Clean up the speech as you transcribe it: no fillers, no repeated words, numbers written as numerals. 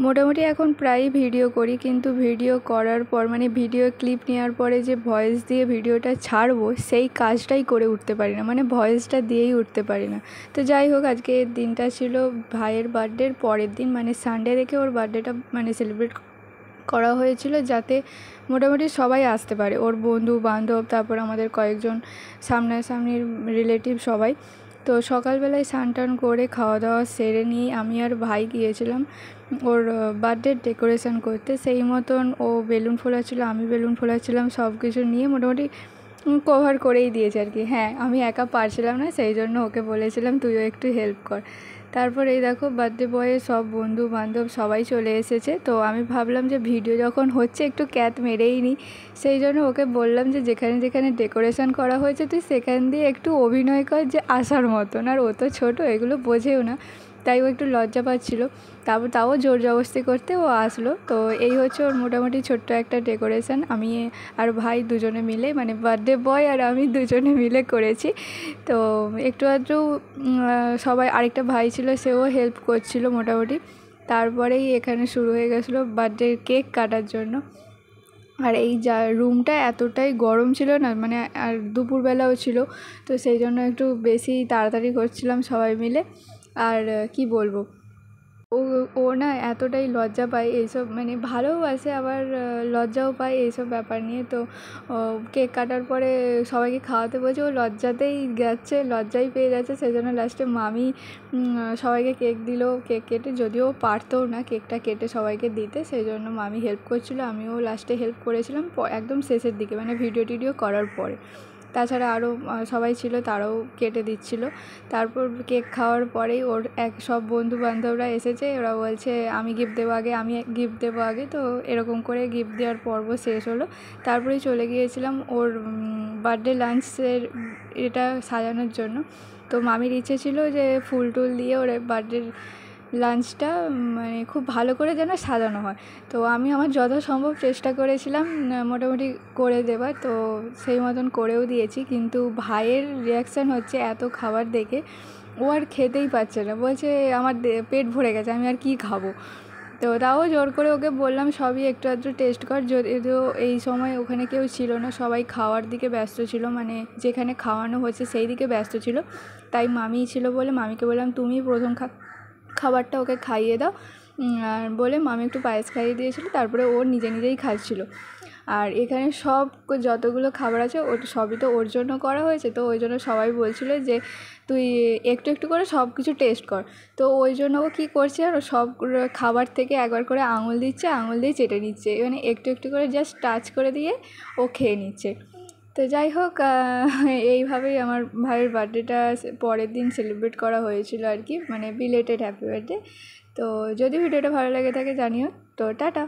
মোটামুটি এখন প্রায়ই ভিডিও করি, কিন্তু ভিডিও করার পর মানে ভিডিও ক্লিপ নেওয়ার পরে যে ভয়েস দিয়ে ভিডিওটা ছাড়বো সেই কাজটাই করে উঠতে পারি না, মানে ভয়েসটা দিয়েই উঠতে পারি না। তো যাই হোক, আজকে দিনটা ছিল ভাইয়ের বার্থডের পরের দিন, মানে সানডে রেখে ওর বার্থডেটা মানে সেলিব্রেট করা হয়েছিল, যাতে মোটামুটি সবাই আসতে পারে, ওর বন্ধু বান্ধব, তারপর আমাদের কয়েকজন সামনাসামনির রিলেটিভ সবাই। তো সকালবেলায় স্নান টান করে খাওয়া দাওয়া সেরে নিয়ে আমি আর ভাই গিয়েছিলাম ওর বার্থডের ডেকোরেশন করতে। সেই মতন ও বেলুন ফোলাচ্ছিল, আমি বেলুন ফোলাচ্ছিলাম, সব কিছু নিয়ে মোটামুটি কভার করেই দিয়েছে আর কি। হ্যাঁ, আমি একা পারছিলাম না, সেই জন্য ওকে বলেছিলাম তুইও একটু হেল্প কর। তারপর এই দেখো বার্থডে বয়ে সব বন্ধু বান্ধব সবাই চলে এসেছে। তো আমি ভাবলাম যে ভিডিও যখন হচ্ছে একটু ক্যাত মেরেই নিই, সেই জন্য ওকে বললাম যে যেখানে যেখানে ডেকোরেশন করা হয়েছে তুই সেখান দিয়ে একটু অভিনয় কর যে আসার মতন। আর ও তো ছোটো, এগুলো বোঝেও না, তাই ও একটু লজ্জা পাচ্ছিলো। তাও জোর জবরদস্তি করতে ও আসলো। তো এই হচ্ছে ওর মোটামুটি ছোট্ট একটা ডেকোরেশন, আমি আর ভাই দুজনে মিলে, মানে বার্থডে বয় আর আমি দুজনে মিলে করেছি। তো একটু আধটু সবাই, আরেকটা ভাই ছিল সেও হেল্প করছিল মোটামুটি। তারপরেই এখানে শুরু হয়ে গেছিলো বার্থডে কেক কাটার জন্য। আর এই যা রুমটা এতটাই গরম ছিল না, মানে আর দুপুরবেলাও ছিল, তো সেই জন্য একটু বেশি তাড়াতাড়ি করছিলাম সবাই মিলে। আর কি বলবো, ও ও না এতটাই লজ্জা পায় এইসব, মানে ভালোবাসে আবার লজ্জাও পায় এইসব ব্যাপার নিয়ে। তো কেক কাটার পরে সবাইকে খাওয়াতে বলছে, ও লজ্জাতেই যাচ্ছে, লজ্জাই পেয়ে যাচ্ছে। সেই জন্য লাস্টে মামি সবাইকে কেক দিল, কেক কেটে, যদিও পারতো না কেকটা কেটে সবাইকে দিতে, সেই জন্য মামি হেল্প করছিলো, আমিও লাস্টে হেল্প করেছিলাম একদম শেষের দিকে, মানে ভিডিও টিডিও করার পরে। তাছাড়া আরও সবাই ছিল, তারাও কেটে দিচ্ছিলো। তারপর কেক খাওয়ার পরেই ওর সব বন্ধু বান্ধবরা এসেছে, ওরা বলছে আমি গিফট দেবো আগে, আমি গিফট দেবো আগে। তো এরকম করে গিফট দেওয়ার পর্ব শেষ হলো। তারপরেই চলে গিয়েছিলাম ওর বার্থডে লাঞ্চের এটা সাজানোর জন্য। তো মামির ইচ্ছে ছিল যে ফুল টুল দিয়ে ওর বার্থডে লাঞ্চটা মানে খুব ভালো করে যেন সাজানো হয়। তো আমি আমার যথাসম্ভব চেষ্টা করেছিলাম মোটামুটি করে দেবার। তো সেই মতন করেও দিয়েছি, কিন্তু ভাইয়ের রিয়াকশান হচ্ছে এত খাবার দেখে ও আর খেতেই পারছে না, বলছে আমার পেট ভরে গেছে, আমি আর কী খাবো। তো তাও জোর করে ওকে বললাম সবই একটু আধটু টেস্ট কর। যদিও এই সময় ওখানে কেউ ছিল না, সবাই খাওয়ার দিকে ব্যস্ত ছিল, মানে যেখানে খাওয়ানো হচ্ছে সেই দিকে ব্যস্ত ছিল। তাই মামিই ছিল বলে মামিকে বললাম তুমি প্রথম খাবারটা ওকে খাইয়ে দাও, আর বলে মামি একটু পায়েস খাইয়ে দিয়েছিলো। তারপরে ও নিজে নিজেই খাচ্ছিলো। আর এখানে সব যতগুলো খাবার আছে সবই তো ওর জন্য করা হয়েছে, তো ওই জন্য সবাই বলছিলো যে তুই একটু একটু করে সব কিছু টেস্ট কর। তো ওই জন্য ও কী করছে, আর সব খাবার থেকে একবার করে আঙুল দিচ্ছে, আঙুল দিয়ে চেটে নিচ্ছে, মানে একটু একটু করে জাস্ট টাচ করে দিয়ে ও খেয়ে নিচ্ছে। তো যাই হোক, এইভাবেই আমার ভাইয়ের বার্থডেটা পরের দিন সেলিব্রেট করা হয়েছিল আর কি, মানে বিলেটেড হ্যাপি বার্থডে। তো যদি ভিডিওটা ভালো লাগে থাকে জানিও। তো টাটা।